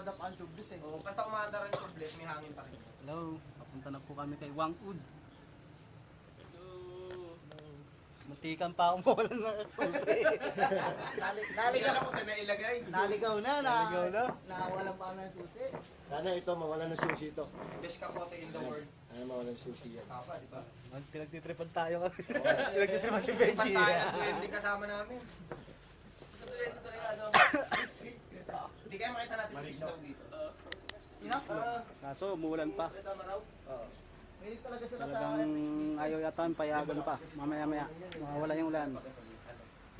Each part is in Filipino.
Adap ang tubeless eh. Oo, basta umaandar ang tubeless, may hangin pa rin. Hello, papunta na po kami kay Wangud. Muntikan pa akong mawalan ng susi. Naligaw ko sa nailagay. Naligaw na. Naligaw na. Nawalan pa ng susi. Sana ito, mawala ng sushi ito. Best kapote in the world. Ano mawala ng sushi yan? Papa, di ba? Pinagtitripan tayo kasi. Pinagtitripan si Benji. Pantay ang duwende kasama namin. Sa duwende talaga ano. Hindi kaya makita natin sa isla dito. Kaso umuulan pa. May talaga sila sa Talagang ayaw yata ang payagan pa. Mamaya-maya. Mawala yung ulan.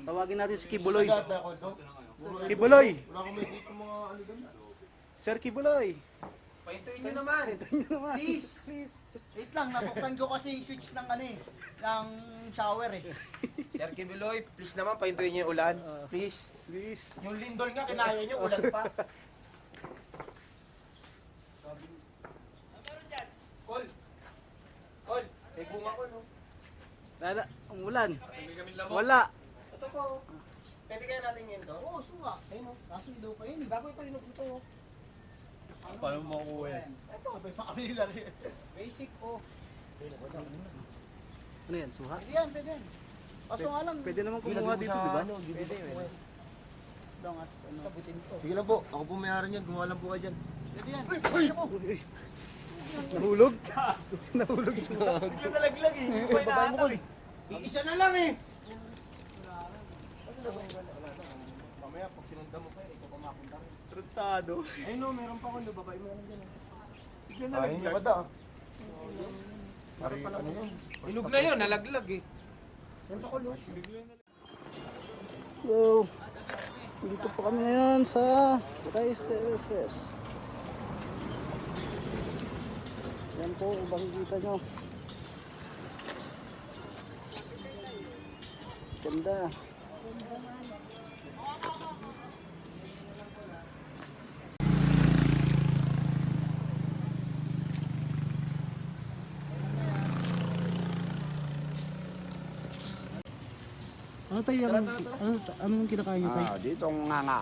Tawagin natin si Kibuloy. Sagada ako, Dok. Kibuloy! Wala akong may dito mga ano doon. Sir Kibuloy! Pahintuin nyo naman. Please. Wait lang, nabuksan ko kasi yung switch ng ano eh. Ng shower eh. Sir Kibuloy, please naman, pahintuin nyo yung ulan. Please. Please. Yung lindol nga, kinaya nyo, ulan pa. Col. Col, may bunga ko, no? Lala, umulan. Hindi kami labo. Wala. Ito po. Pwede kaya natin yun to? Oo, suka. Ayun o. Kaso ilaw pa yun. Bago ito, ito. Paano mo makuha yan? Ito, sabay pa kami nila rin. Basic, oh. Ano yan? Suha? Pwede yan, pwede yan. Kaso nga lang. Pwede naman kumuha dito, di ba? Pwede, pwede. As long as, ano. Tabutin to. Sige lang po, ako po may-ari niyan. Gumawa lang po kayo dyan. Pwede yan. Nahulog? Nahulog sa mga. Bigla nalaglag eh. Hindi ko inaataw eh. Isa na lang eh. Mamaya, pag sinunda mo pa, ikaw pa mapunta rin. Truntado. Ay no, meron pa akong lubabay mo lang dyan. Bigla Ay, nalaglag. hindi ka da. Ano yun? Ilog na yun, nalaglag eh. Hello. Dito po kami ngayon sa TERRACES. Yan po, makikita nyo. Ganda. Ano tayo yung, anong kinakain nyo tayo? Dito ang nganga.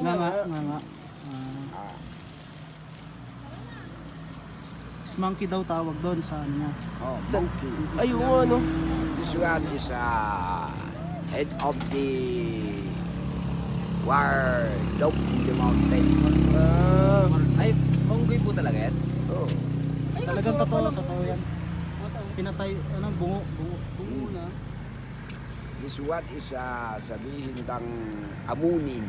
Nga. Monkey daw tawag doon sa ano niya. Oh, monkey. Ayun, ano? This one is head of the war dog in the mountain. Ay, hunggoy po talaga yan? Oh. Talagang totoo yan. Pinatay, ano, bungo na. This one is sabihin ng amunin.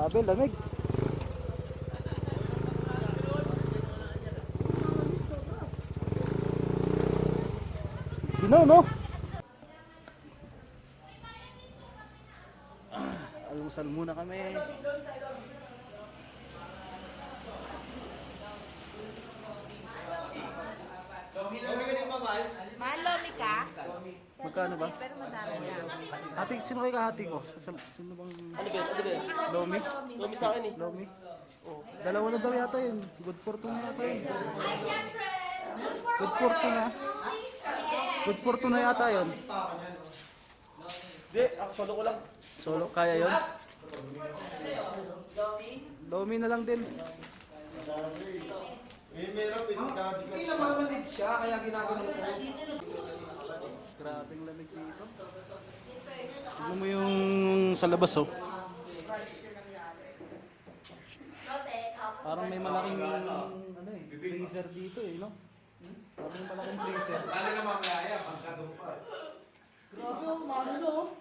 Grabe, lamig. Ginaw, no? Almusal muna kami. Mahal, lomi ka? Magkano ba? Pero madami na. Hati, sino kayo kahati ko? Sino bang... Lomi? Lomi sa akin eh. Lomi? Dalawa na daw yata yun. Good for two na yata yun. Good for two na. Good for two na yata yun. Hindi, ako solo ko lang. Solo, kaya yun? Lomi na lang din. Hindi na mamanid siya, kaya ginagawa ko. Grabing lamig dito. Tignan mo yung sa labas, oh. Parang may malaking ano eh, freezer dito eh, no? Parang may malaking freezer. Lalo na mamaya, pagkagawa pa. Grabe oh, mahal na oh.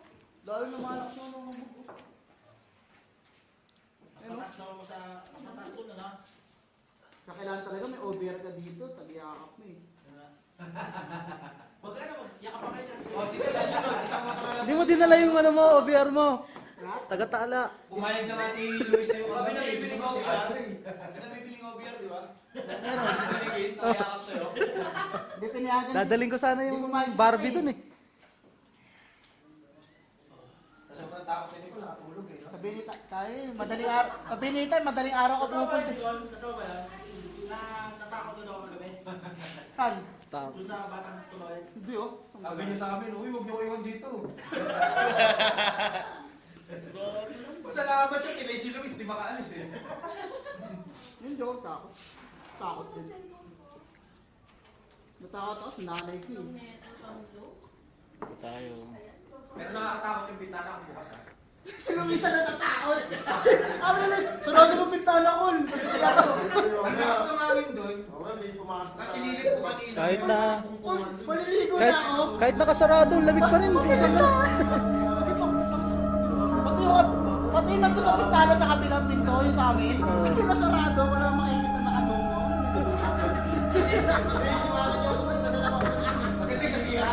Lalo na malakas yung mga buko. Mas mataas na ako sa... Mas mataas ko na na. Kakailangan talaga may OBR ka dito. Tag-iakap mo eh. Magkano mo? Yakap pa kayo dyan. O, isa sa sunod. Isang motor lang. Hindi mo dinala yung ano mo, OBR mo. Taga-tala. Pumayag naman si Luis sa'yo. Kami na bibiling OBR. Kami na bibiling OBR, di ba? Bibiling, nakayakap sa'yo. Hindi pinayagan. Dadaling ko sana yung Barbie dun eh. Sobrang takot sa inyo ko, nakatulog eh. Sabihin ni tayo, madaling araw. Sabihin ni tayo, madaling araw ka pumupunta. Totoo ba yan? Natakot doon ako kagabi. Saan? Tao. Doon sa batang tuloy. Hindi oh. Sabi niyo sa amin, uy, huwag niyo ko iwan dito. Masalamat siya, kinay si Luis, di makaalis eh. Yung joke, takot. Takot din. Natakot ako sa nanay ko eh. Tayo. Pero nakakatakot yung bintana kung bukas ha. Sino minsan natatakot? Sabi na Luis, sunod mo pintana ko. Ang lakas ng hangin doon. Kasi nilip ko kanina. Kahit na, Maliligo kahit, na ako. kahit nakasarado, lamig pa rin. Busan na. Pati yung nandun sa pintana sa kabilang pinto, yung sa amin. Kasi nasarado, wala makikita na kadungo. Kasi naniwala niyo ako, basta na lang ako. Maganda sa siya.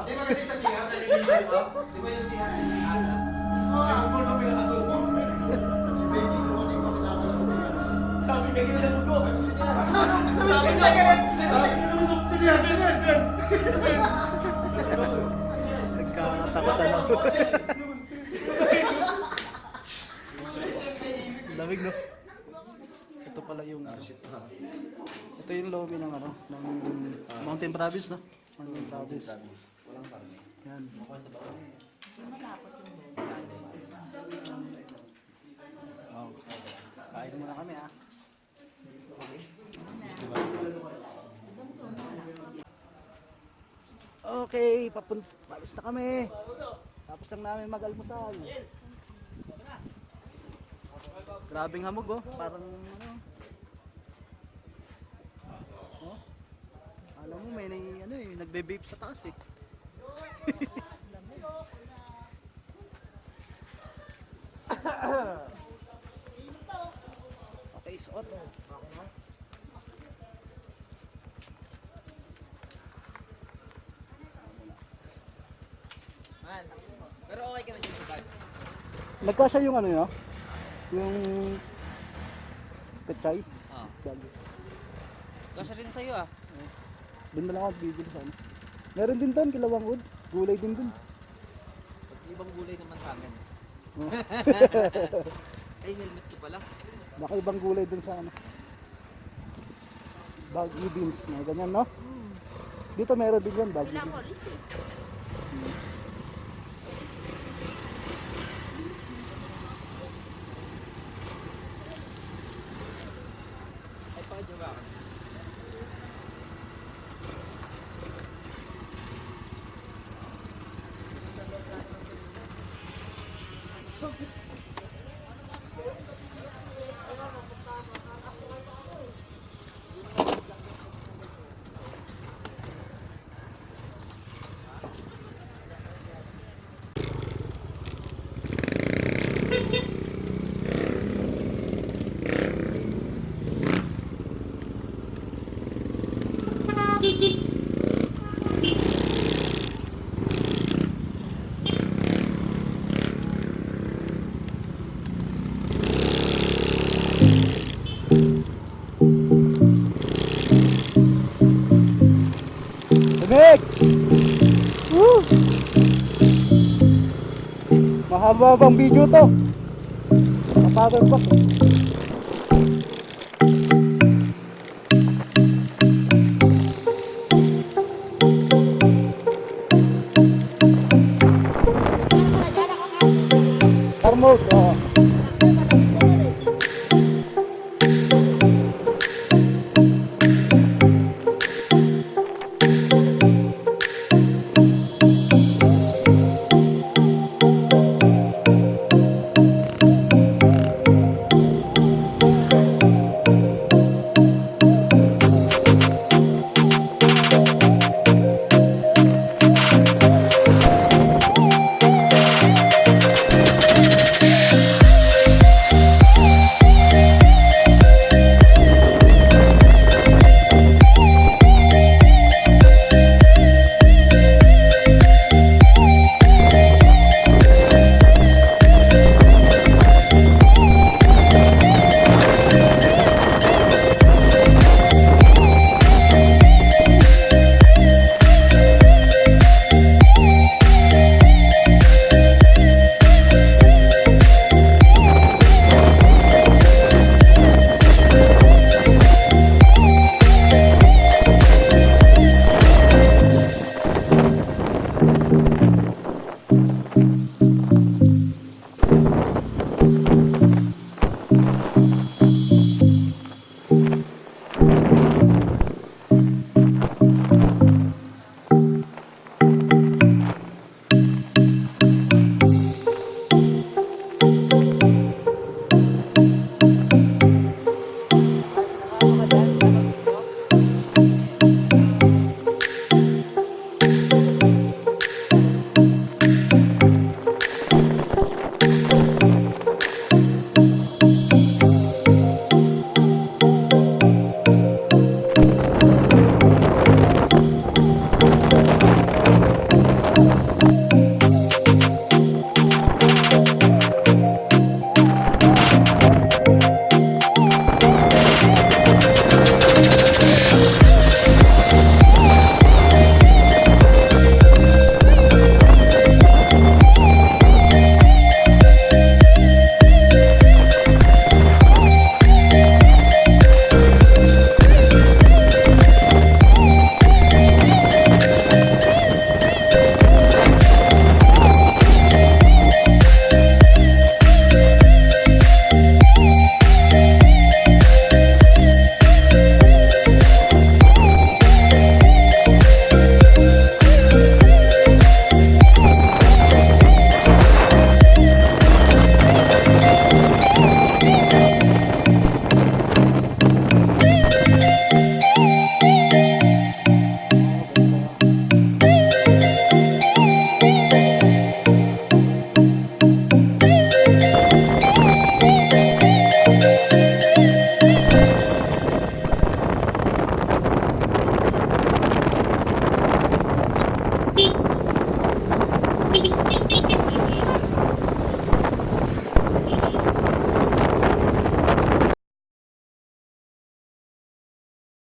Di maganda sa siya, naliligo ka. Di ba yung siya? Yung mundo pinakatungo. Si Becky ko ano yung makilala ko na yan. Sabi ka gano'n ko. Sabi ka Nagkatakutan ako. Lamig, no? Ito pala yung ito yung lobby ng ano, ng Mountain Province, no? Mountain Province. Yan. Oh. Kain muna kami, ah. Okay, palis na kami. Tapos lang namin mag-almusal. Grabing hamog, oh. Parang ano. Oh. Alam mo may ano eh, nagbe-vape sa taas eh. Okay, suot. Man, pero okay ka na dyan sa bag. Nagkasya yung ano yun, yung pechay. Ah. Bago. Kasya rin sa'yo ah. Doon na lang ako bibili sa ano. Meron din doon, kilawang wood. Gulay din doon. Ibang gulay naman sa amin. Ay, helmet ko pala. Baka ibang gulay doon sa ano. Baggy beans, may ganyan, no? Dito meron din yan, baggy beans. Ay, pakidiba ka. Mahaba bang video to? Mapagal pa. Car mode,